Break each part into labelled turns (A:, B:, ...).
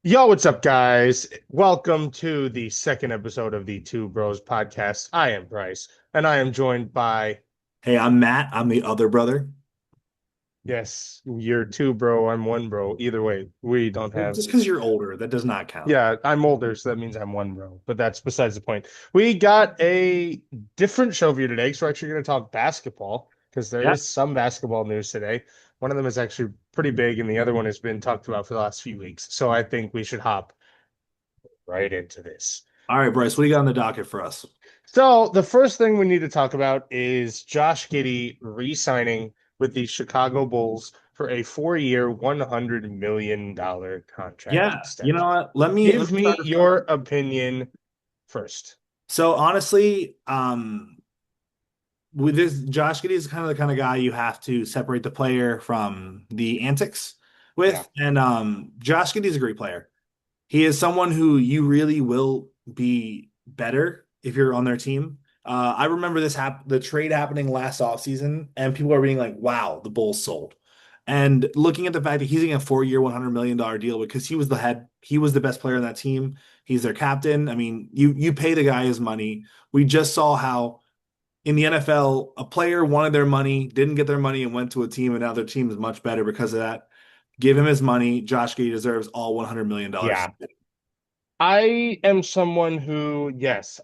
A: Yo, what's up, guys? Welcome to the second episode of the Two Bros podcast. I am Bryce, and I am joined by,
B: Hey, I'm Matt. I'm the other brother.
A: yes, you're two bro, I'm one bro. Either way, we don't
B: Well,
A: have,
B: just because you're older, that does not count.
A: yeah, I'm older, so that means I'm one bro, but that's besides the point. We got a different show for you today, so we're actually going to talk basketball because there
B: Yeah.
A: is some basketball news today. One of them is actually pretty big, and the other one has been talked about for the last few weeks. So I think we should hop right into this.
B: All right, Bryce, what do you got on the docket for us?
A: So the first thing we need to talk about is Josh Giddey re-signing with the Chicago Bulls for a 4-year, $100 million contract
B: Yeah, you know
A: extension.
B: what? Let
A: Give
B: me start
A: me
B: this off.
A: your opinion first.
B: So honestly, with this, Josh Giddey is kind of guy you have to separate the player from the antics
A: Yeah.
B: with. And Josh Giddey is a great player. He is someone who you really will be better if you're on their team. I remember the trade happening last offseason, and people are being like, wow, the Bulls sold. And looking at the fact that he's getting a 4-year, $100 million deal because he was the best player on that team. He's their captain. I mean, you pay the guy his money. We just saw how in the NFL, a player wanted their money, didn't get their money, and went to a team, and now their team is much better because of that. Give him his money. Josh Giddey deserves all $100 million.
A: Yeah. I am someone who, yes,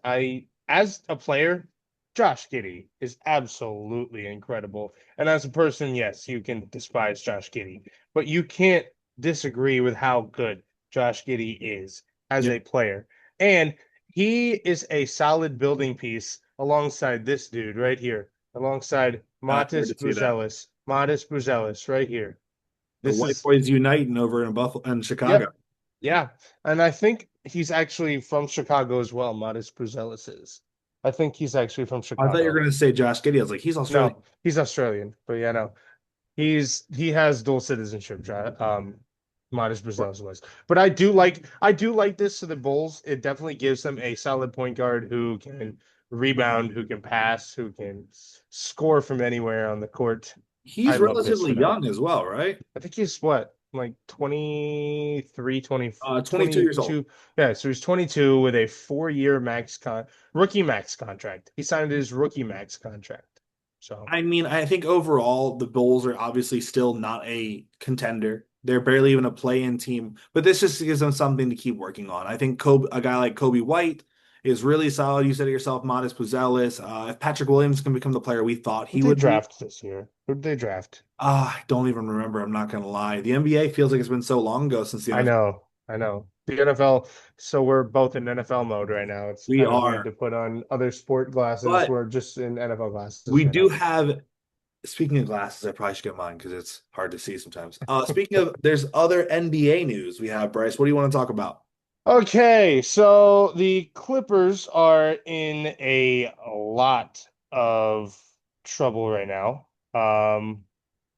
A: as a player, Josh Giddey is absolutely incredible. And as a person, yes, you can despise Josh Giddey, but you can't disagree with how good Josh Giddey is as
B: Yeah,
A: a player. And he is a solid building piece alongside this dude right here, alongside
B: hard
A: Matis
B: to see that.
A: Bruzelis. Matis Bruzelis right here.
B: The
A: This
B: white
A: is,
B: boys uniting over in Buffalo and Chicago.
A: yep. Yeah, and I think he's actually from Chicago as well. Modest Bruzelis is. I think he's actually from
B: I thought you were
A: Chicago.
B: going to say Josh Giddey. I was like, he's Australian.
A: No, he's Australian, but yeah, no, he has dual citizenship. Modest Bruzelis was, but I do like this to the Bulls. It definitely gives them a solid point guard who can rebound, who can pass, who can score from anywhere on the court. I
B: He's
A: love this
B: relatively
A: for them.
B: young as well, right?
A: I think he's what, like 23, 20,
B: 22 years old.
A: 22. Yeah, so he's 22 with a 4-year rookie max contract. He signed his rookie max contract. So
B: I mean, I think overall the Bulls are obviously still not a contender. They're barely even a play-in team, but this just gives them something to keep working on. I think a guy like Kobe White is really solid. You said it yourself, Modest Puzelis. If Patrick Williams can become the player we thought he
A: who'd they
B: would be,
A: draft this year? Who'd they draft?
B: I don't even remember. I'm not gonna lie. The NBA feels like it's been so long ago since the
A: I
B: NFL.
A: know, I know. The NFL, so we're both in NFL mode right now. It's
B: We
A: kind of weird
B: are,
A: to put on other sport glasses.
B: but
A: We're just in NFL glasses
B: we
A: right
B: do
A: now.
B: have. Speaking of glasses, I probably should get mine because it's hard to see sometimes. Speaking of, there's other NBA news we have, Bryce. What do you want to talk about?
A: Okay, so the Clippers are in a lot of trouble right now.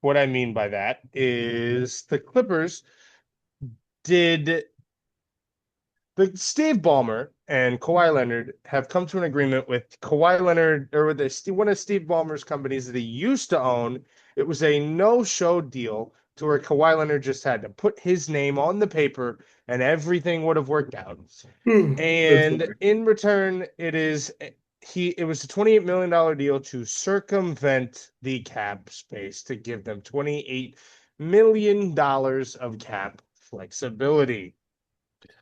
A: What I mean by that is the Clippers did the Steve Ballmer and Kawhi Leonard have come to an agreement with Kawhi Leonard or with one of Steve Ballmer's companies that he used to own. It was a no-show deal to where Kawhi Leonard just had to put his name on the paper and everything would have worked out.
B: That's
A: And
B: funny.
A: in return, it was a $28 million deal to circumvent the cap space to give them $28 million of cap flexibility.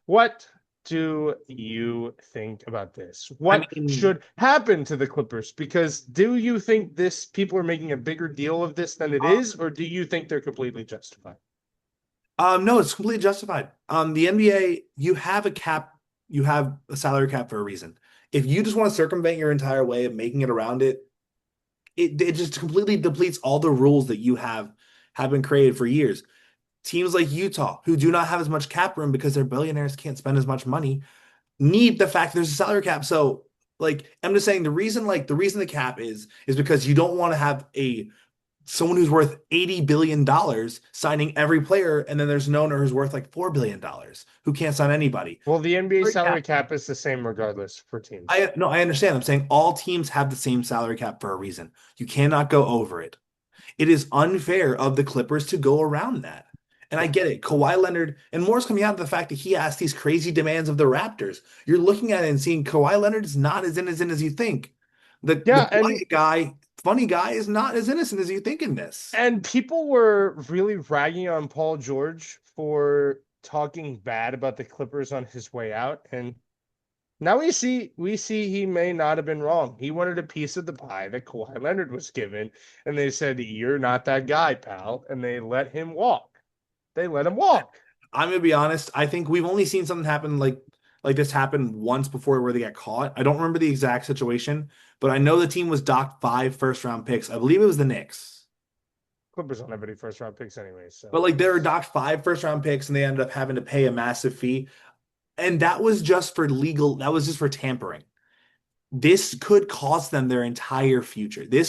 A: What do you think about this?
B: I
A: What
B: mean,
A: should happen to the Clippers? Because do you think this people are making a bigger deal of this than it
B: uh,
A: is, or do you think they're completely justified?
B: no, it's completely justified. The NBA, you have a salary cap for a reason. If you just want to circumvent your entire way of making it around it, it just completely depletes all the rules that have been created for years. Teams like Utah, who do not have as much cap room because their billionaires can't spend as much money, need the fact that there's a salary cap. So, like, I'm just saying the reason the cap is because you don't want to have a someone who's worth $80 billion signing every player, and then there's an owner who's worth like $4 billion who can't sign anybody.
A: Well, the NBA
B: Salary
A: salary
B: cap.
A: cap is the same regardless for teams.
B: I no, I understand. I'm saying all teams have the same salary cap for a reason. You cannot go over it. It is unfair of the Clippers to go around that. And I get it. Kawhi Leonard, and more's coming out of the fact that he asked these crazy demands of the Raptors. You're looking at it and seeing Kawhi Leonard is not as innocent as you think. The
A: Yeah, and
B: quiet guy, funny guy, is not as innocent as you think in this.
A: people were really ragging on Paul George for talking bad about the Clippers on his way out, and now we see he may not have been wrong. He wanted a piece of the pie that Kawhi Leonard was given, and they said, "You're not that guy, pal," and they let him walk. They let him walk.
B: I'm gonna be honest. I think we've only seen something happen like this happen once before where they got caught. I don't remember the exact situation, but I know the team was docked 5 first round picks. I believe it was the Knicks.
A: Clippers don't have any first round picks anyway,
B: But
A: so
B: like they were
A: it's
B: docked 5 first round picks and they ended up having to pay a massive fee. And that was just for legal, that was just for tampering. This could cost them their entire future. They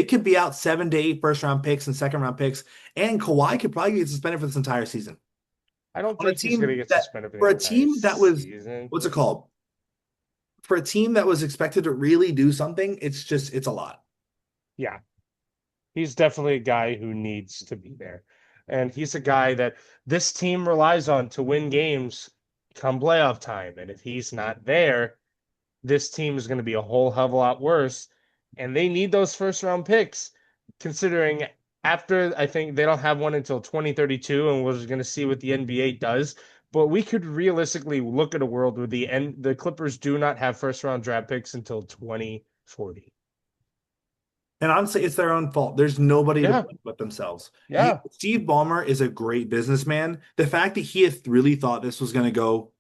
B: could be out 7 to 8 first round picks and second round picks, and Kawhi could probably get suspended for this entire season.
A: I don't
B: On a
A: think he's going to
B: team
A: get
B: that
A: suspended for the
B: for a
A: entire
B: team that was
A: season.
B: what's it called? For a team that was expected to really do something, it's a lot.
A: Yeah, he's definitely a guy who needs to be there. And he's a guy that this team relies on to win games come playoff time. And if he's not there, this team is going to be a whole hell of a lot worse. And they need those first round picks, considering after I think they don't have one until 2032, and we're going to see what the NBA does. But we could realistically look at a world where the Clippers do not have first round draft picks until 2040.
B: And honestly, it's their own fault. There's nobody to
A: Yeah,
B: blame but themselves.
A: yeah,
B: Steve Ballmer is a great businessman. The fact that he had really thought this was going to go,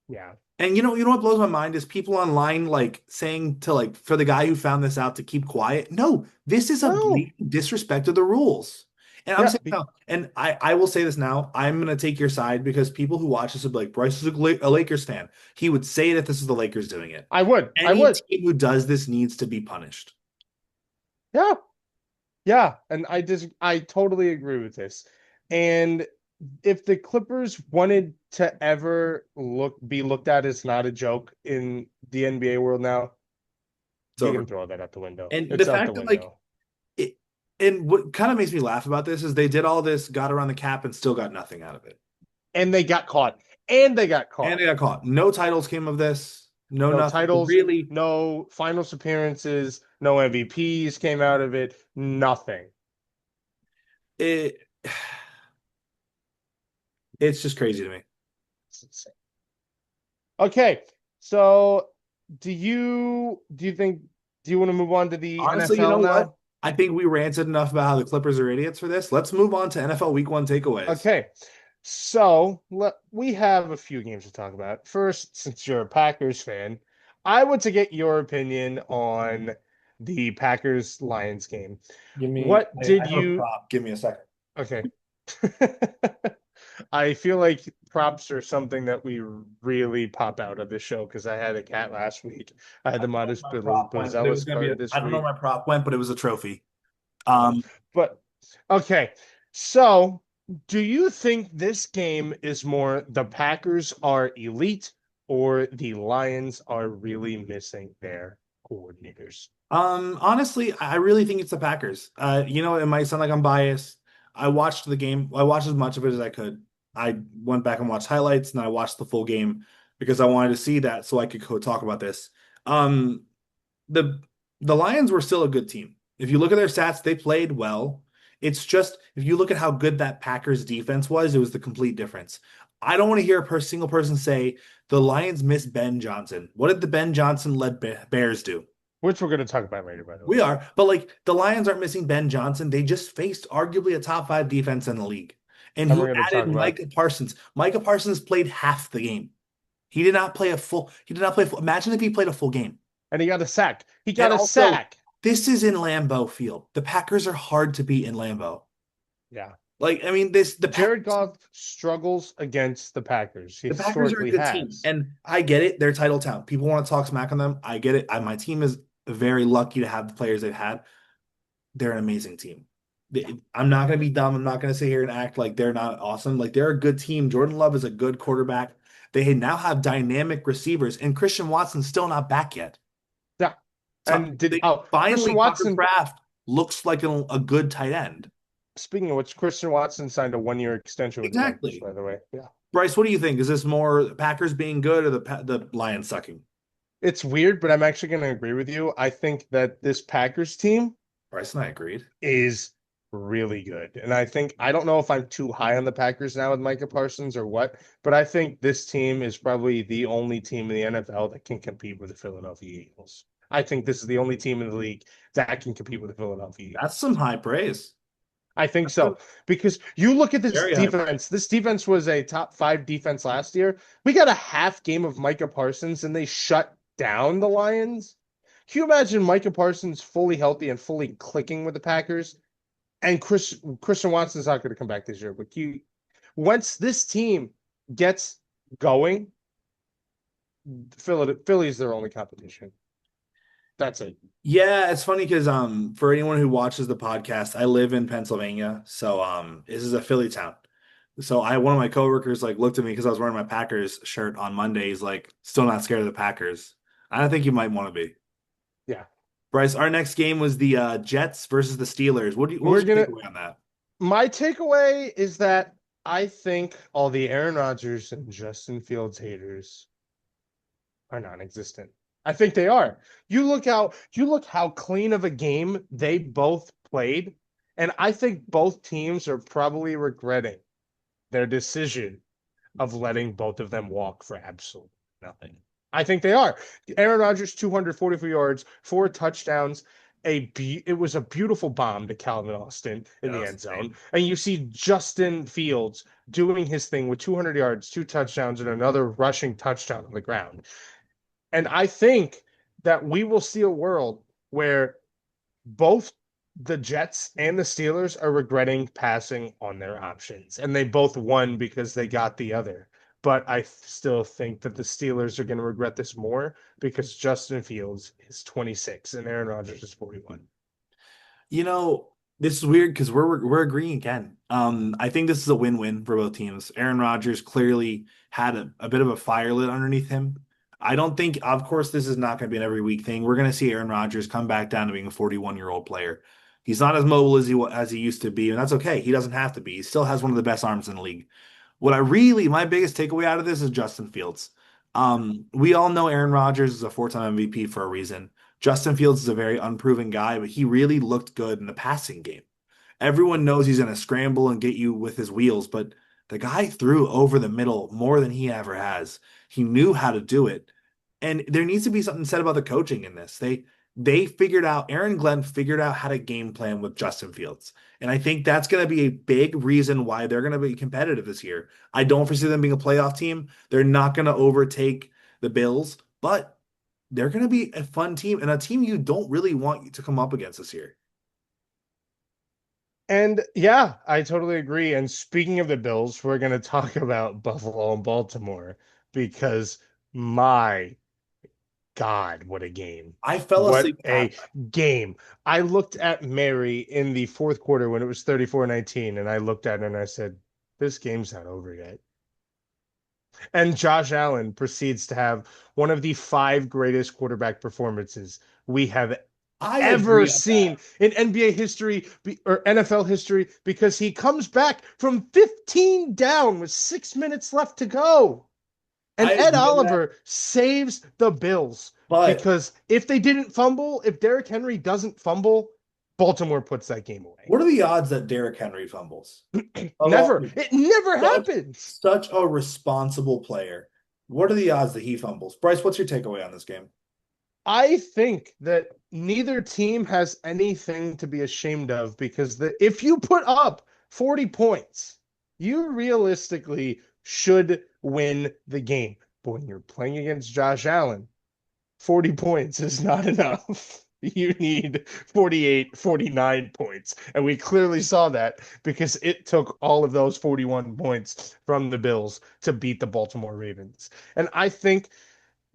A: yeah.
B: and you know what blows my mind is people online like saying to like for the guy who found this out to keep quiet. No, this is a
A: No,
B: blatant disrespect of the rules. And I'm
A: yeah.
B: saying now, and I will say this now, I'm gonna take your side because people who watch this would be like, Bryce is a Lakers fan. He would say it if this is the Lakers doing it.
A: I would, I
B: Any
A: would.
B: team who does this needs to be punished.
A: Yeah, yeah. And I totally agree with this. And if the Clippers wanted to ever be looked at as not a joke in the NBA world now,
B: It's
A: you can
B: over.
A: throw that out the window.
B: And the
A: It's out the
B: fact that like
A: window.
B: it, and what kind of makes me laugh about this is they did all this, got around the cap, and still got nothing out of it.
A: And they got caught. And they got
B: And
A: caught.
B: they got caught. No titles came of this. No
A: No
B: nothing.
A: titles,
B: Really,
A: no finals appearances, no MVPs came out of it, nothing.
B: it it's just crazy to me.
A: It's insane. Okay, so do you want to move on to the
B: Honestly, you
A: NFL
B: know what?
A: now?
B: I think we ranted enough about how the Clippers are idiots for this. Let's move on to NFL Week One takeaways.
A: Okay, so we have a few games to talk about. First, since you're a Packers fan, I want to get your opinion on the Packers Lions game.
B: Give me,
A: What
B: I
A: did
B: have a
A: you?
B: prop. Give me a second.
A: Okay. I feel like props are something that we really pop out of this show because I had a cat last week. I had
B: I
A: the
B: don't know
A: Modest
B: where my prop went, but it was
A: Bezelis
B: gonna be.
A: card this
B: I don't know
A: week.
B: where my prop went, but it was a trophy.
A: Oh,
B: Um,
A: but okay. So, do you think this game is more the Packers are elite or the Lions are really missing their coordinators?
B: Honestly, I really think it's the Packers. It might sound like I'm biased. I watched the game. I watched as much of it as I could. I went back and watched highlights, and I watched the full game because I wanted to see that so I could talk about this. Um, the the Lions were still a good team. If you look at their stats, they played well. It's just if you look at how good that Packers defense was, it was the complete difference. I don't want to hear single person say the Lions missed Ben Johnson. What did the Ben Johnson led Bears do?
A: Which we're going to talk about later, by the
B: We
A: way.
B: are, but like the Lions aren't missing Ben Johnson. They just faced arguably a top 5 defense in the league. And
A: And
B: he
A: we're going to
B: added
A: talk about
B: Micah Parsons. Micah Parsons played half the game. He did not play a full. Imagine if he played a full game.
A: and he got a sack. He
B: And
A: got a
B: also,
A: sack.
B: this is in Lambeau Field. The Packers are hard to beat in Lambeau.
A: Yeah.
B: Like, I mean, this
A: Jared Goff struggles against the Packers. He
B: the Packers are a
A: historically
B: good team,
A: has.
B: and I get it. They're title town. People want to talk smack on them. I get it. My team is very lucky to have the players they've had. They're an amazing team. I'm not going to be dumb. I'm not going to sit here and act like they're not awesome. Like they're a good team. Jordan Love is a good quarterback. They now have dynamic receivers, and Christian Watson's still not back yet.
A: Yeah.
B: So
A: And
B: they
A: Christian
B: finally Tucker
A: Watson,
B: Kraft looks like a good tight end.
A: Speaking of which, Christian Watson signed a 1 year extension with the Packers,
B: Exactly.
A: by the way. Yeah.
B: Bryce, what do you think? Is this more the Packers being good or the Lions sucking?
A: It's weird, but I'm actually going to agree with you. I think that this Packers team
B: Bryce and I agreed.
A: is really good. And I don't know if I'm too high on the Packers now with Micah Parsons or what, but I think this team is probably the only team in the NFL that can compete with the Philadelphia Eagles. I think this is the only team in the league that can compete with the Philadelphia
B: That's
A: Eagles.
B: some high praise.
A: I think
B: That's some
A: so because you look at this
B: very high praise.
A: defense. This defense was a top five defense last year. We got a half game of Micah Parsons and they shut down the Lions. Can you imagine Micah Parsons fully healthy and fully clicking with the Packers? And Christian Watson's not going to come back this year, but once this team gets going, Philly's their only competition. That's it.
B: Yeah, it's funny because for anyone who watches the podcast, I live in Pennsylvania, so this is a Philly town. So I one of my coworkers like looked at me because I was wearing my Packers shirt on Monday. He's like, still not scared of the Packers. I don't think you might want to be.
A: Yeah,
B: Bryce, our next game was the Jets versus the Steelers. What
A: we're
B: was your
A: gonna.
B: takeaway on that?
A: My takeaway is that I think all the Aaron Rodgers and Justin Fields haters are non-existent. I think they are. You look how clean of a game they both played, and I think both teams are probably regretting their decision of letting both of them walk for absolutely nothing. I think they are. Aaron Rodgers, 244 yards, four touchdowns. It was a beautiful bomb to Calvin Austin
B: Yeah,
A: in
B: that
A: the
B: was
A: end zone.
B: insane.
A: And you see Justin Fields doing his thing with 200 yards, two touchdowns, and another rushing touchdown on the ground. And I think that we will see a world where both the Jets and the Steelers are regretting passing on their options. And they both won because they got the other. But I still think that the Steelers are going to regret this more because Justin Fields is 26 and Aaron Rodgers is 41.
B: You know, this is weird because we're agreeing again. I think this is a win-win for both teams. Aaron Rodgers clearly had a bit of a fire lit underneath him. I don't think, of course, this is not going to be an every week thing. We're going to see Aaron Rodgers come back down to being a 41-year-old player. He's not as mobile as he used to be, and that's okay. He doesn't have to be. He still has one of the best arms in the league. My biggest takeaway out of this is Justin Fields. We all know Aaron Rodgers is a four-time MVP for a reason. Justin Fields is a very unproven guy, but he really looked good in the passing game. Everyone knows he's going to scramble and get you with his wheels, but the guy threw over the middle more than he ever has. He knew how to do it. And there needs to be something said about the coaching in this. They figured out Aaron Glenn figured out how to game plan with Justin Fields. And I think that's going to be a big reason why they're going to be competitive this year. I don't foresee them being a playoff team. They're not going to overtake the Bills, but they're going to be a fun team and a team you don't really want to come up against this year.
A: And yeah, I totally agree. And speaking of the Bills, we're going to talk about Buffalo and Baltimore because my God, what a game.
B: I fell
A: What
B: asleep at
A: a
B: halftime.
A: game. I looked at Mary in the fourth quarter when it was 34-19, and I looked at her and I said, this game's not over yet. And Josh Allen proceeds to have one of the five greatest quarterback performances we have
B: I
A: ever
B: agree on
A: seen
B: that.
A: in NBA history or NFL history because he comes back from 15 down with 6 minutes left to go. And
B: I
A: Ed
B: agree on that.
A: Oliver saves the Bills
B: But
A: because if they didn't fumble, if Derrick Henry doesn't fumble, Baltimore puts that game away.
B: what are the odds that Derrick Henry fumbles? Of all
A: Never. It never
B: such
A: happens.
B: such a responsible player. What are the odds that he fumbles? Bryce, what's your takeaway on this game?
A: I think that neither team has anything to be ashamed of because if you put up 40 points, you realistically should win the game. But when you're playing against Josh Allen, 40 points is not enough. You need 48, 49 points. And we clearly saw that because it took all of those 41 points from the Bills to beat the Baltimore Ravens. And I think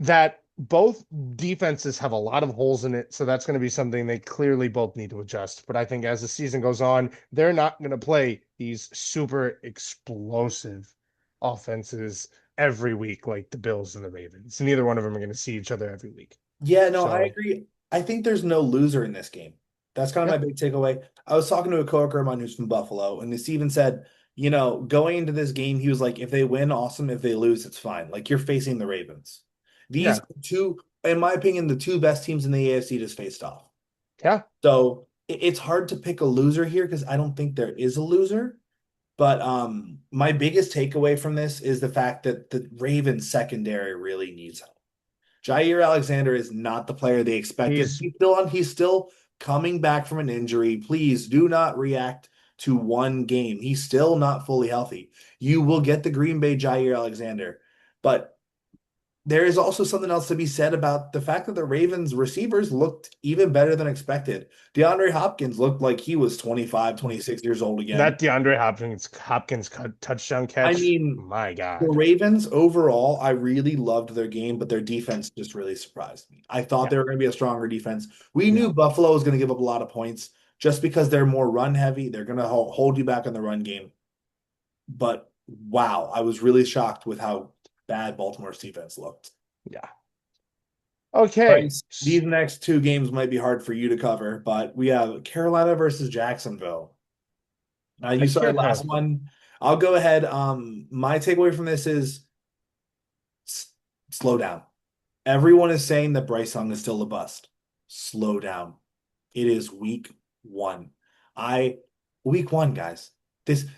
A: that both defenses have a lot of holes in it. So that's going to be something they clearly both need to adjust. But I think as the season goes on, they're not going to play these super explosive offenses every week like the Bills and the Ravens. Neither one of them are going to see each other every week.
B: Yeah, no, I
A: So
B: agree. I think there's no loser in this game. That's kind of
A: Yeah,
B: my big takeaway. I was talking to a coworker of mine who's from Buffalo, and he even said, going into this game, he was like, if they win, awesome. If they lose, it's fine. Like you're facing the Ravens. These
A: yeah,
B: are two, in my opinion, the two best teams in the AFC just faced off.
A: yeah.
B: So it's hard to pick a loser here because I don't think there is a loser. But my biggest takeaway from this is the fact that the Ravens secondary really needs help. Jair Alexander is not the player they expected.
A: He's
B: He's still coming back from an injury. Please do not react to one game. He's still not fully healthy. You will get the Green Bay Jair Alexander. But there is also something else to be said about the fact that the Ravens receivers looked even better than expected. DeAndre Hopkins looked like he was 25, 26 years old again.
A: that DeAndre Hopkins touchdown
B: I
A: catch.
B: mean,
A: My
B: the
A: God.
B: Ravens overall, I really loved their game, but their defense just really surprised me. I thought
A: Yeah,
B: they were going to be a stronger defense. We
A: yeah.
B: knew Buffalo was going to give up a lot of points just because they're more run heavy. They're going to hold you back in the run game. But wow, I was really shocked with how bad Baltimore's defense looked.
A: Yeah. Okay.
B: Bryce, these next two games might be hard for you to cover, but we have Carolina versus Jacksonville.
A: I
B: You saw our
A: can't
B: last
A: have
B: one. I'll go ahead. My takeaway from this is slow down. Everyone is saying that Bryce Young is still a bust. Slow down. It is week one. I week one, guys.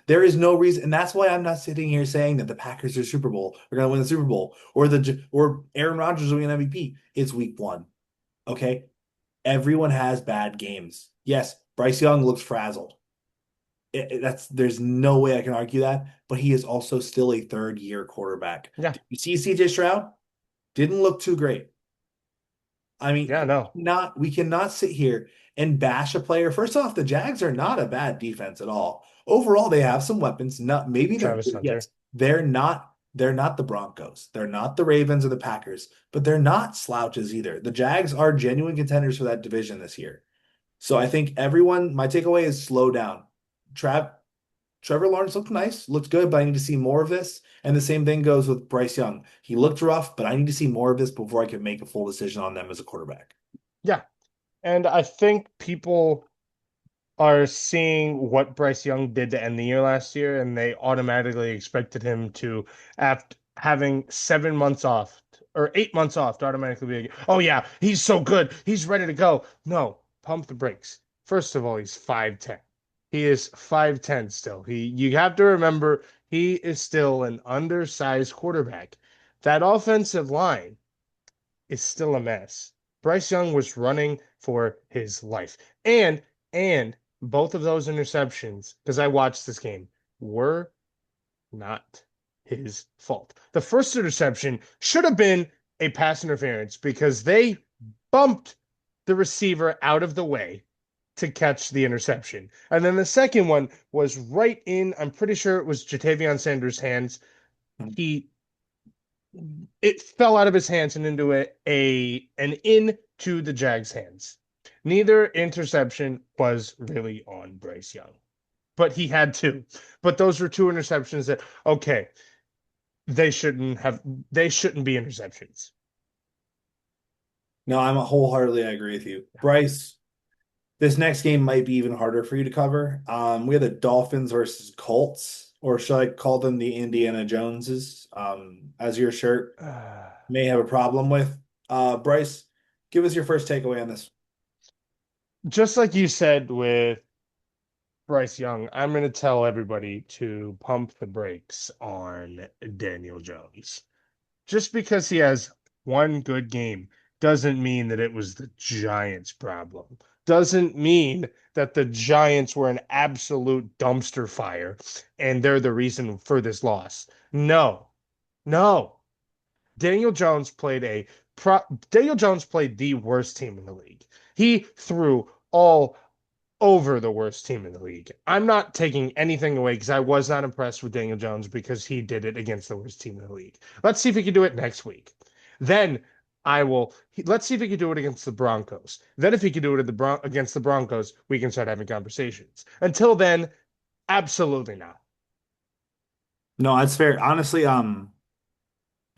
B: There is no reason, and that's why I'm not sitting here saying that the Packers are Super Bowl are going to win the Super Bowl or Aaron Rodgers will win MVP. It's week one. Okay. Everyone has bad games. Yes, Bryce Young looks frazzled. There's no way I can argue that, but he is also still a third year quarterback.
A: yeah,
B: Did you see CJ Stroud? Didn't look too great. I mean,
A: yeah, no.
B: we cannot sit here and bash a player. First off, the Jags are not a bad defense at all. Overall, they have some weapons. Not maybe they're
A: Travis Hunter.
B: yes, they're not the Broncos. They're not the Ravens or the Packers, but they're not slouches either. The Jags are genuine contenders for that division this year. So I think my takeaway is slow down. Trav, Trevor Lawrence looked nice, looked good, but I need to see more of this. And the same thing goes with Bryce Young. He looked rough, but I need to see more of this before I can make a full decision on them as a quarterback.
A: Yeah. And I think people are seeing what Bryce Young did to end the year last year, and they automatically expected him to, after having 7 months off or 8 months off, to automatically be like, oh yeah, he's so good, he's ready to go. No, pump the brakes. First of all, he's 5'10". He is 5'10" still. You have to remember he is still an undersized quarterback. That offensive line is still a mess. Bryce Young was running for his life. And both of those interceptions, because I watched this game, were not his fault. The first interception should have been a pass interference because they bumped the receiver out of the way to catch the interception. And then the second one was right in, I'm pretty sure it was Jatavion Sanders' hands. He it fell out of his hands and into an into the Jags' hands. Neither interception was really on Bryce Young, but he had two. But those were two interceptions that okay, they shouldn't have they shouldn't be interceptions.
B: No, I'm wholeheartedly I agree with you. Bryce, this next game might be even harder for you to cover. We have the Dolphins versus Colts, or should I call them the Indiana Joneses, as your shirt may have a problem with. Bryce, give us your first takeaway on this.
A: Just like you said with Bryce Young, I'm going to tell everybody to pump the brakes on Daniel Jones. Just because he has one good game doesn't mean that it was the Giants' problem. Doesn't mean that the Giants were an absolute dumpster fire and they're the reason for this loss. No, no. Daniel Jones played a pro Daniel Jones played the worst team in the league. He threw all over the worst team in the league. I'm not taking anything away because I was not impressed with Daniel Jones because he did it against the worst team in the league. Let's see if he can do it next week. Then let's see if he can do it against the Broncos. Then if he can do it against the Broncos, we can start having conversations. Until then, absolutely not.
B: No, that's fair. Honestly,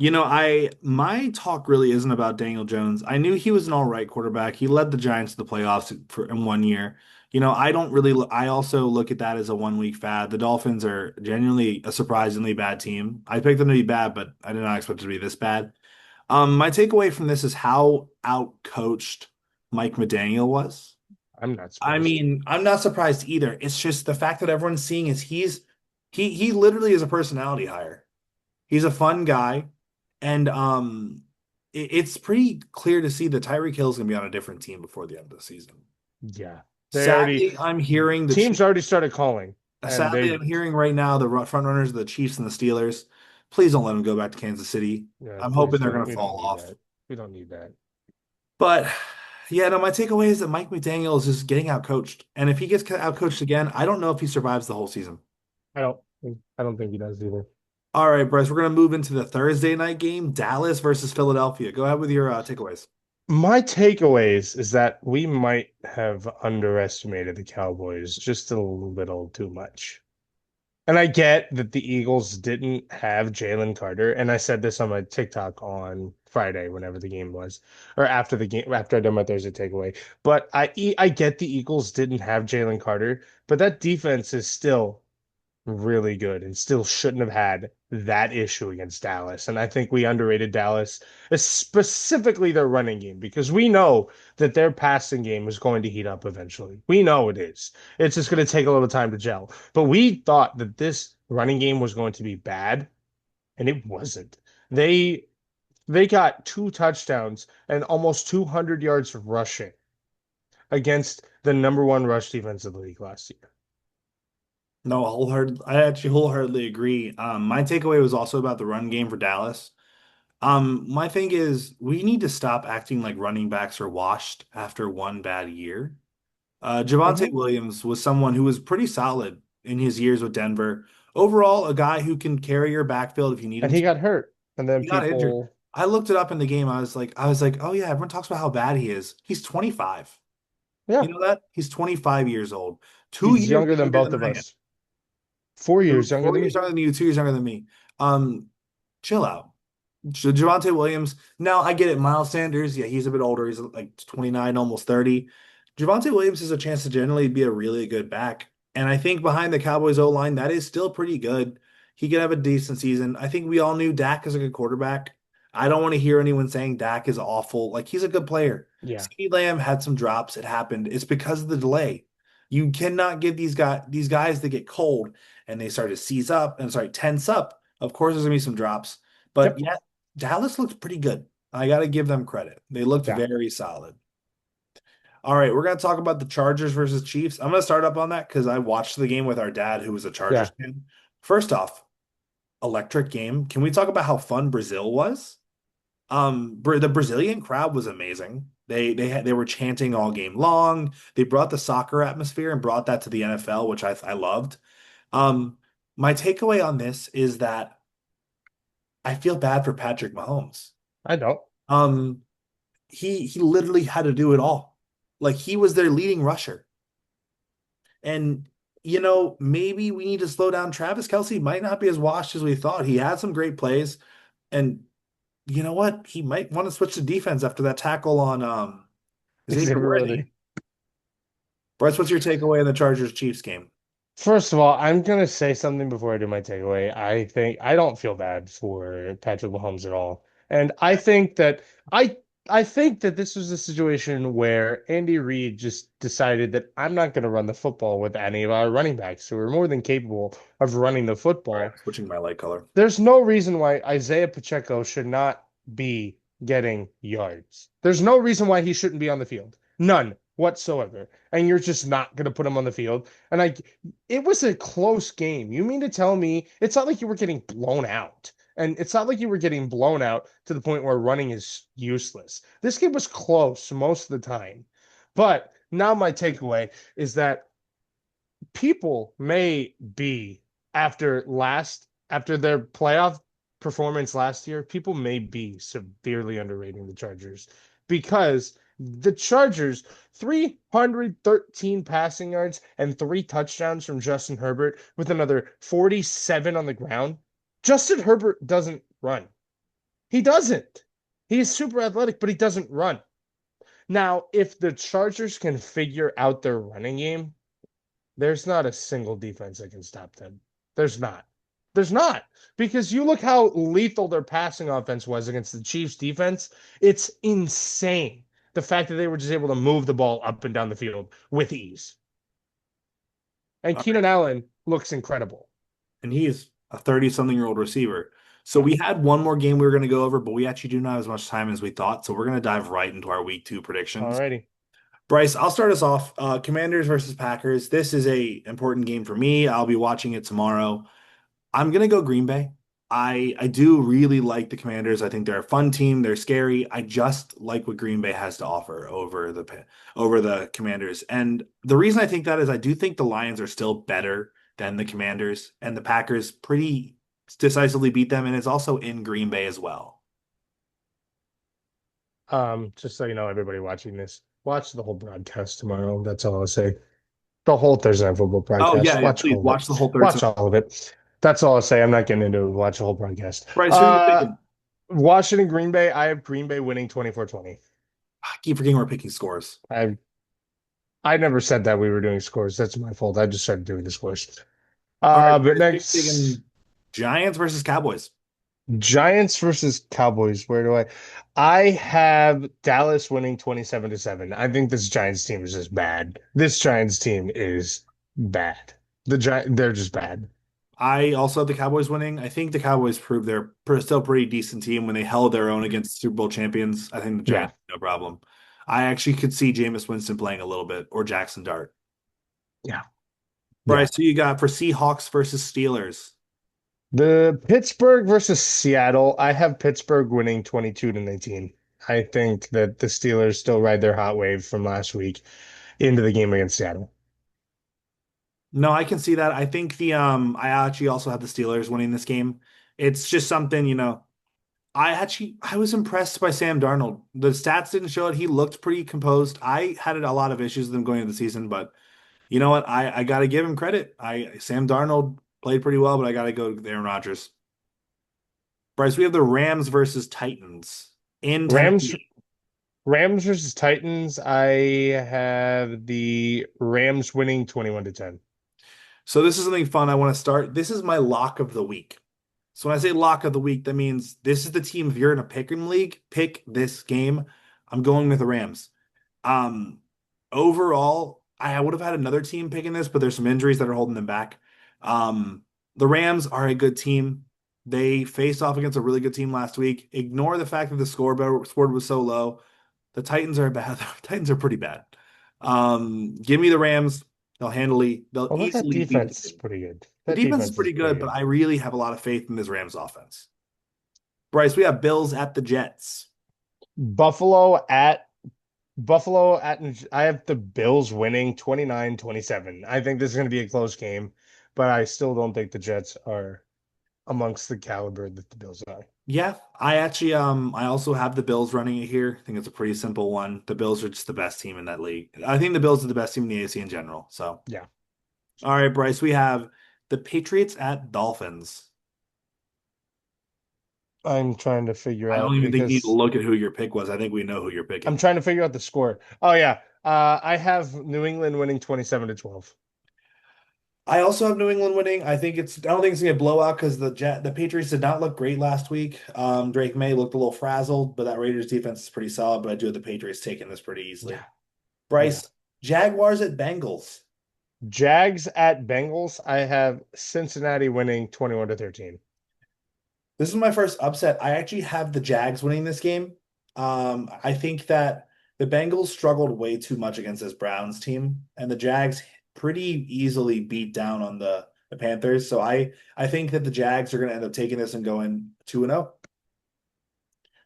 B: My talk really isn't about Daniel Jones. I knew he was an all right quarterback. He led the Giants to the playoffs in 1 year. I don't really. I also look at that as a 1 week fad. The Dolphins are genuinely a surprisingly bad team. I picked them to be bad, but I did not expect it to be this bad. My takeaway from this is how outcoached Mike McDaniel was.
A: I'm not
B: I
A: surprised.
B: mean, I'm not surprised either. It's just the fact that everyone's seeing is he literally is a personality hire. He's a fun guy, and it's pretty clear to see that Tyreek Hill's gonna be on a different team before the end of the season.
A: Yeah. They already
B: Sadly, I'm hearing the
A: teams
B: Chiefs.
A: already started calling and
B: Sadly,
A: they
B: I'm hearing right now the front runners are the Chiefs and the Steelers. Please don't let them go back to Kansas City.
A: yeah,
B: I'm
A: please
B: hoping they're
A: don't.
B: gonna
A: We don't
B: fall
A: need
B: off.
A: that. We don't need that.
B: But yeah, no, my takeaway is that Mike McDaniel is just getting outcoached, and if he gets outcoached again, I don't know if he survives the whole season.
A: I don't think he does either.
B: All right, Bryce, we're gonna move into the Thursday night game, Dallas versus Philadelphia. Go ahead with your takeaways.
A: My takeaways is that we might have underestimated the Cowboys just a little too much. And I get that the Eagles didn't have Jalen Carter, and I said this on my TikTok on Friday, whenever the game was, or after the game, after I done my Thursday takeaway. But I get the Eagles didn't have Jalen Carter, but that defense is still really good and still shouldn't have had that issue against Dallas. And I think we underrated Dallas, specifically their running game, because we know that their passing game is going to heat up eventually. We know it is. It's just going to take a little time to gel. But we thought that this running game was going to be bad, and it wasn't. They they got 2 touchdowns and almost 200 yards rushing against the number one rush defense of the league last year.
B: No, I actually wholeheartedly agree. My takeaway was also about the run game for Dallas. My thing is we need to stop acting like running backs are washed after one bad year. Javonte
A: Hmm.
B: Williams was someone who was pretty solid in his years with Denver. Overall, a guy who can carry your backfield if you need
A: And
B: him
A: he
B: to.
A: got hurt. And then
B: He got injured.
A: people,
B: I looked it up in the game. I was like, oh yeah, everyone talks about how bad he is. He's 25.
A: yeah,
B: You know that? He's 25 years old. Two
A: he's
B: years
A: younger than
B: younger
A: both
B: than
A: of
B: I am.
A: us. 4 years younger
B: Four
A: than
B: years
A: me.
B: younger than you, 2 years younger than me. Chill out. Javonte Williams. Now I get it. Miles Sanders, yeah, he's a bit older. He's like 29, almost 30. Javonte Williams has a chance to generally be a really good back. And I think behind the Cowboys O line, that is still pretty good. He could have a decent season. I think we all knew Dak is a good quarterback. I don't want to hear anyone saying Dak is awful. Like he's a good player.
A: Yeah.
B: CeeDee Lamb had some drops. It happened. It's because of the delay. You cannot give these guys that get cold and they start to seize up and sorry, tense up. Of course, there's gonna be some drops. But
A: Yep.
B: yeah, Dallas looks pretty good. I got to give them credit. They looked
A: Yeah.
B: very solid. All right, we're going to talk about the Chargers versus Chiefs. I'm going to start up on that because I watched the game with our dad, who was a Chargers
A: Yeah.
B: fan. First off, electric game. Can we talk about how fun Brazil was? The Brazilian crowd was amazing. They were chanting all game long. They brought the soccer atmosphere and brought that to the NFL, which I loved. Um, my takeaway on this is that I feel bad for Patrick Mahomes.
A: I don't.
B: Um, he literally had to do it all. Like he was their leading rusher. And maybe we need to slow down. Travis Kelce might not be as washed as we thought. He had some great plays. And you know what? He might want to switch to defense after that tackle on Xavier
A: Xavier
B: Worthy.
A: Worthy.
B: Bryce, what's your takeaway in the Chargers Chiefs game?
A: First of all, I'm gonna say something before I do my takeaway. I think I don't feel bad for Patrick Mahomes at all. And I think that this was a situation where Andy Reid just decided that I'm not gonna run the football with any of our running backs who are more than capable of running the
B: All right,
A: football.
B: switching my light color.
A: There's no reason why Isaiah Pacheco should not be getting yards. There's no reason why he shouldn't be on the field. None whatsoever. And you're just not going to put him on the field. And it was a close game. You mean to tell me it's not like you were getting blown out? And it's not like you were getting blown out to the point where running is useless. This game was close most of the time. But now my takeaway is that people may be after their playoff performance last year, people may be severely underrating the Chargers because the Chargers 313 passing yards and 3 touchdowns from Justin Herbert with another 47 on the ground. Justin Herbert doesn't run. He doesn't. He's super athletic, but he doesn't run. Now, if the Chargers can figure out their running game, there's not a single defense that can stop them. There's not. There's not. Because you look how lethal their passing offense was against the Chiefs defense. It's insane. The fact that they were just able to move the ball up and down the field with ease. And
B: All right.
A: Keenan Allen looks incredible.
B: And he's a 30-something-year-old receiver. So
A: Yeah.
B: we had one more game we were going to go over, but we actually do not have as much time as we thought. So we're going to dive right into our week two predictions.
A: Alrighty.
B: Bryce, I'll start us off. Commanders versus Packers. This is a important game for me. I'll be watching it tomorrow. I'm gonna go Green Bay. I do really like the Commanders. I think they're a fun team. They're scary. I just like what Green Bay has to offer over the Commanders. And the reason I think that is I do think the Lions are still better than the Commanders, and the Packers pretty decisively beat them, and it's also in Green Bay as well.
A: Just so you know, everybody watching this, watch the whole broadcast tomorrow. That's all I'll say. The whole Thursday Night Football
B: Oh yeah,
A: broadcast.
B: yeah.
A: Watch
B: Please
A: all of
B: watch
A: it.
B: the whole third.
A: Watch all of it. That's all I'll say. I'm not getting into it. Watch the whole broadcast.
B: Bryce, who are you picking?
A: Washington, Green Bay. I have Green Bay winning 24-20.
B: I keep forgetting we're picking scores.
A: I never said that we were doing scores. That's my fault. I just started doing the scores.
B: All right,
A: But
B: Bryce, who are you
A: next,
B: picking Giants versus Cowboys.
A: Giants versus Cowboys. Where do I? I have Dallas winning 27-7. I think this Giants team is just bad. This Giants team is bad. They're just bad.
B: I also have the Cowboys winning. I think the Cowboys proved they're still a pretty decent team when they held their own against the Super Bowl champions. I think the
A: Yeah,
B: Giants, no problem. I actually could see Jameis Winston playing a little bit or Jackson Dart.
A: yeah, yeah.
B: Bryce, who you got for Seahawks versus Steelers?
A: The Pittsburgh versus Seattle. I have Pittsburgh winning 22-19. I think that the Steelers still ride their hot wave from last week into the game against Seattle.
B: No, I can see that. I think I actually also have the Steelers winning this game. It's just something, I was impressed by Sam Darnold. The stats didn't show it. He looked pretty composed. I had a lot of issues with him going into the season, but you know what? I got to give him credit. I Sam Darnold played pretty well, but I got to go with Aaron Rodgers. Bryce, we have the Rams versus Titans in
A: Rams
B: Tennessee.
A: Rams versus Titans. I have the Rams winning 21-10.
B: So this is something fun I want to start. This is my lock of the week. So when I say lock of the week, that means this is the team. If you're in a pick 'em league, pick this game. I'm going with the Rams. Um, Overall, I would have had another team picking this, but there's some injuries that are holding them back. Um, the Rams are a good team. They faced off against a really good team last week. Ignore the fact that the scoreboard was so low. The Titans are bad. The Titans are pretty bad. Give me the Rams. They'll
A: Although that
B: easily beat the
A: defense is
B: team.
A: pretty good.
B: The
A: That
B: defense is
A: defense is
B: pretty
A: pretty
B: good, but
A: good.
B: I really have a lot of faith in this Rams offense. Bryce, we have Bills at the Jets.
A: Buffalo at Buffalo at I have the Bills winning 29-27. I think this is going to be a close game, but I still don't think the Jets are amongst the caliber that the Bills are.
B: Yeah, I actually I also have the Bills running it here. I think it's a pretty simple one. The Bills are just the best team in that league. I think the Bills are the best team in the AFC in general. So,
A: Yeah.
B: all right, Bryce, we have the Patriots at Dolphins.
A: I'm trying to figure
B: I don't
A: out
B: even think you need to
A: because
B: look at who your pick was. I think we know who you're
A: I'm
B: picking.
A: trying to figure out the score. Oh yeah. I have New England winning 27-12.
B: I also have New England winning. I don't think it's gonna be a blowout because the Patriots did not look great last week. Drake May looked a little frazzled, but that Raiders defense is pretty solid. But I do have the Patriots taking this pretty easily.
A: Yeah. Yeah.
B: Bryce, Jaguars at Bengals.
A: Jags at Bengals. I have Cincinnati winning 21-13.
B: This is my first upset. I actually have the Jags winning this game. I think that the Bengals struggled way too much against this Browns team, and the Jags pretty easily beat down on the Panthers. So I think that the Jags are going to end up taking this and going 2-0.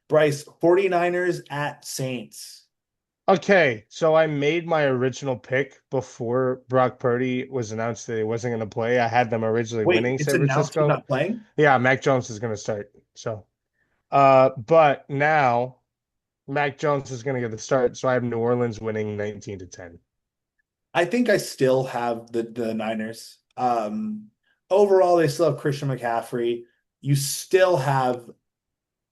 B: Bryce, 49ers at Saints.
A: Okay, so I made my original pick before Brock Purdy was announced that he wasn't going to play. I had them originally
B: Wait,
A: winning
B: it's
A: San
B: announced he's
A: Francisco.
B: not playing?
A: Yeah, Mac Jones is going to start. So, but now Mac Jones is going to get the start. So I have New Orleans winning 19-10.
B: I think I still have the Niners. Overall, they still have Christian McCaffrey. You still have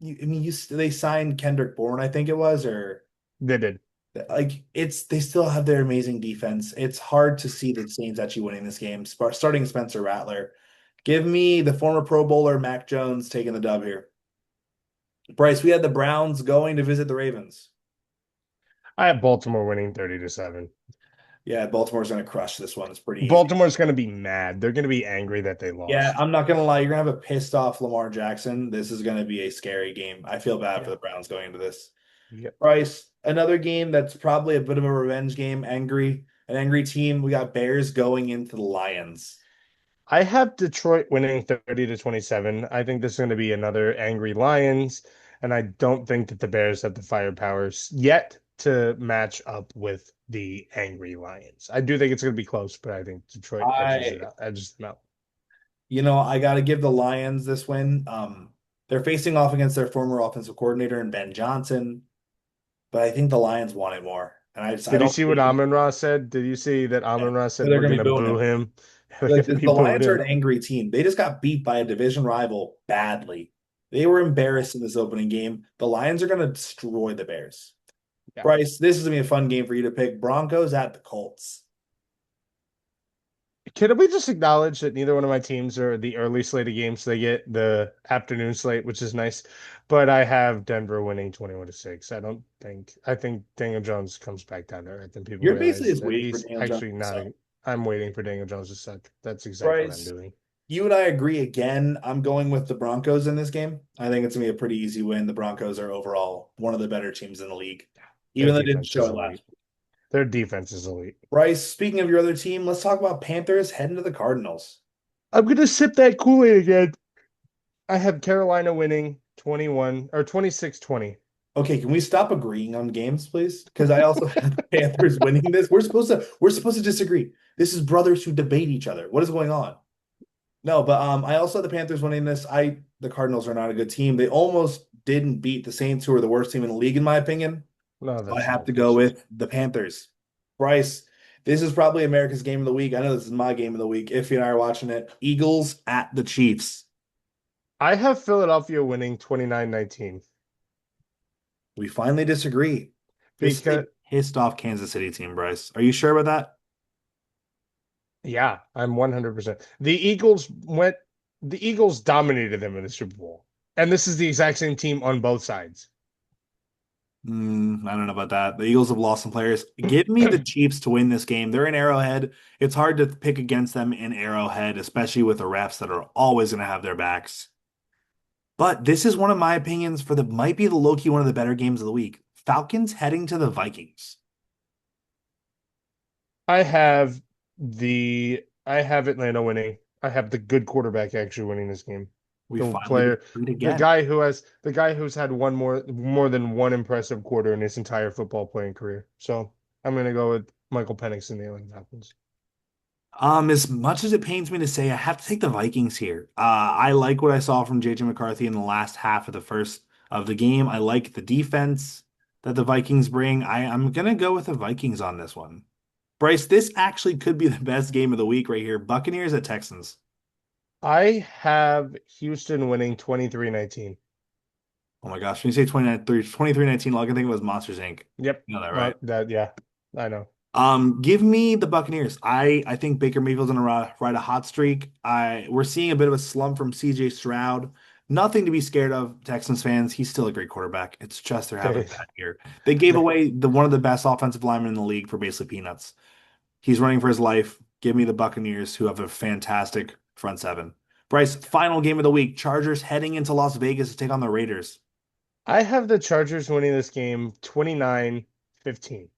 B: I mean, they signed Kendrick Bourne, I think it was, or
A: They did.
B: like they still have their amazing defense. It's hard to see the Saints actually winning this game. Starting Spencer Rattler. Give me the former Pro Bowler Mac Jones taking the dub here. Bryce, we had the Browns going to visit the Ravens.
A: I have Baltimore winning 30-7.
B: Yeah, Baltimore's going to crush this one. It's pretty easy.
A: Baltimore's going to be mad. They're going to be angry that they
B: Yeah,
A: lost.
B: I'm not going to lie. You're going to have a pissed off Lamar Jackson. This is going to be a scary game. I feel bad for
A: Yeah.
B: the Browns going into this.
A: Yep.
B: Bryce, another game that's probably a bit of a revenge game. An angry team. We got Bears going into the Lions.
A: I have Detroit winning 30-27. I think this is going to be another angry Lions, and I don't think that the Bears have the firepower yet to match up with the angry Lions. I do think it's going to be close, but I think Detroit
B: I,
A: edges them out.
B: I got to give the Lions this win. They're facing off against their former offensive coordinator and Ben Johnson, but I think the Lions want it more. And I
A: Did you
B: don't
A: see what
B: think
A: Amon Ra said? Did you see that
B: yeah,
A: Amon Ra said
B: they're
A: we're
B: going to
A: going
B: be
A: to
B: booing
A: boo
B: him.
A: him? We're
B: Like
A: going to be
B: the
A: booing
B: Lions are
A: him.
B: an angry team. They just got beat by a division rival badly. They were embarrassed in this opening game. The Lions are going to destroy the Bears.
A: Yeah.
B: Bryce, this is going to be a fun game for you to pick. Broncos at the Colts.
A: Can we just acknowledge that neither one of my teams are the early slate of games? They get the afternoon slate, which is nice. But I have Denver winning 21-6. I think Daniel Jones comes back down there. I think people
B: You're basically
A: realize
B: just
A: that
B: waiting for
A: he's
B: Daniel Jones
A: actually
B: to
A: not
B: suck.
A: a. I'm waiting for Daniel Jones to suck. That's exactly what I'm
B: Bryce,
A: doing.
B: you and I agree again. I'm going with the Broncos in this game. I think it's going to be a pretty easy win. The Broncos are overall one of the better teams in the league,
A: Their
B: even though they didn't
A: defense
B: show
A: is
B: it last
A: elite.
B: week.
A: Their defense is elite.
B: Bryce, speaking of your other team, let's talk about Panthers heading to the Cardinals.
A: I'm gonna sip that Kool-Aid again. I have Carolina winning 21 or 26-20.
B: Okay, can we stop agreeing on games, please? Because I also have the Panthers winning this. We're supposed to disagree. This is brothers who debate each other. What is going on? No, but I also have the Panthers winning this. The Cardinals are not a good team. They almost didn't beat the Saints, who are the worst team in the league, in my opinion.
A: No,
B: So I
A: that's
B: have to go
A: ridiculous.
B: with the Panthers. Bryce, this is probably America's game of the week. I know this is my game of the week. Iffy and I are watching it. Eagles at the Chiefs.
A: I have Philadelphia winning 29-19
B: We finally disagree. This is a
A: because
B: pissed off Kansas City team, Bryce. Are you sure about that?
A: yeah, I'm 100%. The Eagles dominated them in the Super Bowl. And this is the exact same team on both sides.
B: I don't know about that. The Eagles have lost some players. Give me the Chiefs to win this game. They're in Arrowhead. It's hard to pick against them in Arrowhead, especially with the refs that are always going to have their backs. But this is one of my opinions for the might be the low-key one of the better games of the week. Falcons heading to the Vikings.
A: I have I have Atlanta winning. I have the good quarterback actually winning this game.
B: We
A: The
B: finally
A: player,
B: agreed again.
A: the guy who's had more than one impressive quarter in his entire football playing career. So I'm gonna go with Michael Penix and the Atlanta Falcons.
B: As much as it pains me to say, I have to take the Vikings here. I like what I saw from JJ McCarthy in the last half of the first of the game. I like the defense that the Vikings bring. I'm gonna go with the Vikings on this one. Bryce, this actually could be the best game of the week right here. Buccaneers at Texans.
A: I have Houston winning 23-19.
B: Oh my gosh, when you say 23-19, all I can think of was Monsters Inc.
A: Yep.
B: You know that, right?
A: Yeah, I know.
B: Give me the Buccaneers. I think Baker Mayfield's gonna ride a hot streak. We're seeing a bit of a slump from CJ Stroud. Nothing to be scared of, Texans fans. He's still a great quarterback. It's just they're having a
A: They,
B: bad year. They gave
A: they,
B: away the one of the best offensive linemen in the league for basically peanuts. He's running for his life. Give me the Buccaneers, who have a fantastic front seven. Bryce, final game of the week. Chargers heading into Las Vegas to take on the Raiders.
A: I have the Chargers winning this game 29-15.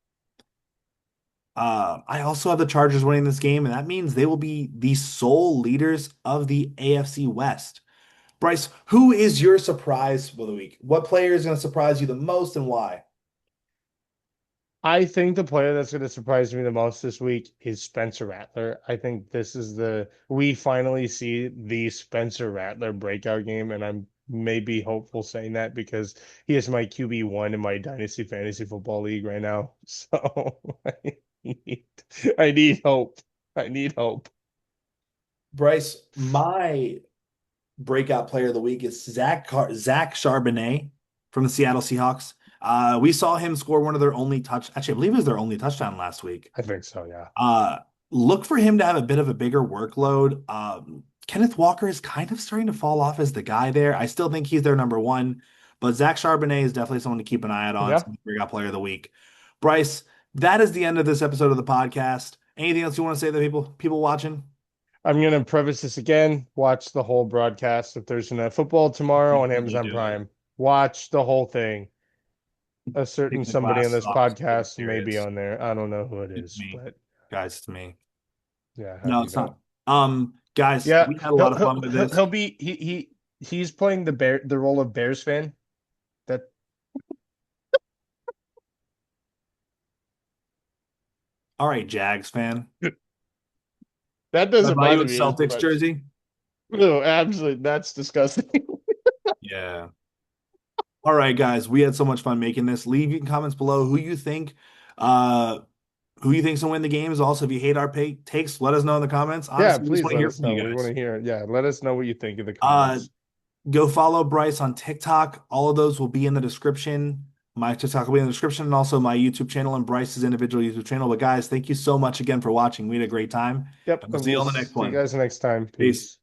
B: I also have the Chargers winning this game, and that means they will be the sole leaders of the AFC West. Bryce, who is your surprise for the week? What player is going to surprise you the most and why?
A: I think the player that's going to surprise me the most this week is Spencer Rattler. I think we finally see the Spencer Rattler breakout game, and I'm maybe hopeful saying that because he is my QB1 in my Dynasty Fantasy Football League right now. So need, I need hope. I need hope.
B: Bryce, my breakout player of the week is Zach Charbonnet from the Seattle Seahawks. We saw him score one of their only touch. Actually, I believe it was their only touchdown last week.
A: I think so, yeah.
B: Uh, Look for him to have a bit of a bigger workload. Kenneth Walker is kind of starting to fall off as the guy there. I still think he's their number one, but Zach Charbonnet is definitely someone to keep an eye out on.
A: Yeah.
B: Some breakout player of the week. Bryce, that is the end of this episode of the podcast. Anything else you want to say to people watching?
A: I'm gonna preface this again. Watch the whole broadcast of Thursday Night Football tomorrow on
B: Definitely
A: Amazon
B: do it.
A: Prime. Watch the whole thing. A certain
B: Take the
A: somebody on
B: glasses
A: this
B: off. Take it
A: podcast may be
B: serious.
A: on there. I don't know who it
B: It's
A: is,
B: me,
A: but
B: guys. It's me.
A: yeah, how
B: No,
A: do you
B: it's
A: know?
B: not. Guys,
A: Yeah,
B: we had a lot
A: he'll
B: of
A: he'll
B: fun with
A: he'll,
B: this.
A: he'll be he's playing the role of Bears fan. That
B: All right, Jags fan.
A: that
B: Can I
A: doesn't
B: buy you a
A: bother me as
B: Celtics
A: much.
B: jersey?
A: No, absolutely, that's disgusting.
B: Yeah. All right, guys, we had so much fun making this. Leave your comments below uh, who you think's gonna win the games. Also, if you hate our takes, let us know in the comments.
A: Yeah,
B: Honestly, we just
A: please
B: want to
A: let
B: hear
A: us
B: from
A: know.
B: you
A: We want
B: guys.
A: to hear. Yeah, let us know what you think in the
B: Uh,
A: comments.
B: Go follow Bryce on TikTok. All of those will be in the description. My TikTok will be in the description, and also my YouTube channel and Bryce's individual YouTube channel. But guys, thank you so much again for watching. We had a great time,
A: Yep,
B: and we'll
A: and
B: see you
A: we'll
B: on the next
A: see you
B: one.
A: guys next time.
B: Peace.
A: Peace.